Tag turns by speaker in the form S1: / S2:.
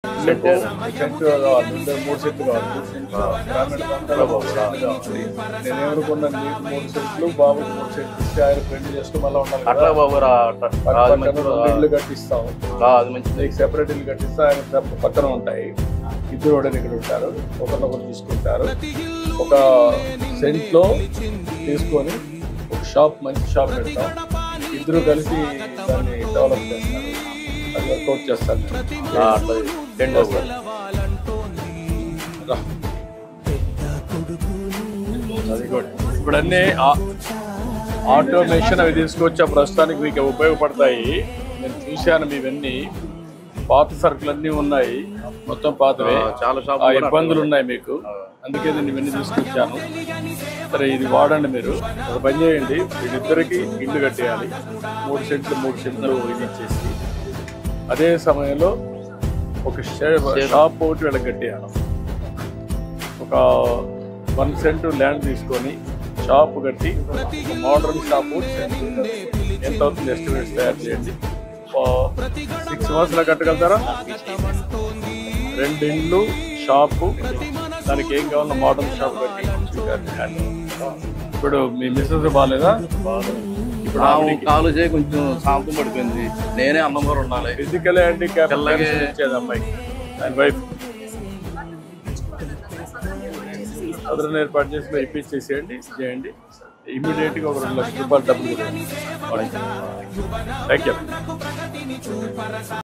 S1: Set cent కావాలి, 3 సెంట్లు కావాలి. 3 సెంట్లు గ్రామీణ ప్రాంతాల్లో 3 సెంట్లు కావాలి. నేను ఏమనుకున్నాను, మీకు 3 సెంట్లు, బాబుకి 3 సెంట్లు ఇస్తే ఆయన ఫ్రెండ్ చేస్తూ మళ్ళీ ఉండాలి.
S2: అట్లా బాబు
S1: ఇల్లు కట్టిస్తాం, నీకు సెపరేట్ ఇల్లు కట్టిస్తే ఆయన పక్కన ఉంటాయి. ఇద్దరు కూడా ఇక్కడ ఉంటారు, ఒకరినొకరు చూసుకుంటారు. ఒక సెంట్లో తీసుకొని ఒక షాప్, మంచి షాప్ పెడతాం. ఇద్దరు కలిసి దాన్ని డెవలప్ చేస్తారు, అది వర్కౌట్ చేస్తాను. అది కూడా ఇప్పుడు అన్నీ ఆటోమేషన్ అవి తీసుకొచ్చా, ప్రస్తుతానికి మీకు ఉపయోగపడతాయి. నేను చూశాను మీవన్నీ పాత సరుకులు అన్నీ ఉన్నాయి, మొత్తం పాతవే. చాలా ఇబ్బందులు ఉన్నాయి మీకు, అందుకే నేను ఇవన్నీ తీసుకొచ్చాను. సరే ఇది వాడండి. మీరు ఒక పని చేయండి, వీళ్ళిద్దరికి ఇల్లు కట్టేయాలి. 3 సెంట్లు ఇది ఇచ్చేసి, అదే సమయంలో ఒక షాప్ ఒకటి వీళ్ళకి కట్టేయాలి. ఒక 1 సెంట్ ల్యాండ్ తీసుకొని షాప్ కట్టి, మోడర్న్ షాప్ ఎంత అవుతుంది ఎస్టిమేట్స్ తయారు చేయండి. 6 మంత్స్లో కట్టగలుగుతారా? 2 ఇండ్లు, షాపు, దానికి ఏం కావాలో మోడర్న్ షాప్ కట్టి. ఇప్పుడు మీ మిస్సెస్ బాగాలేదా?
S2: ఇప్పుడు కాలు చేయి కొంచెం సాంతం పడిపోయింది, నేనే అన్నం కూడా ఉండాలి.
S1: ఫిజికల్ హ్యాండిక్యాప్ ఇచ్చేది అమ్మాయికి, ఆయన వైఫ్. అదనం ఏర్పాటు చేసి ఇప్పించేసేయండి, చేయండి. ఇమీడియట్గా ఒక 2 లక్షల రూపాయలు డబ్బులు. Thank you.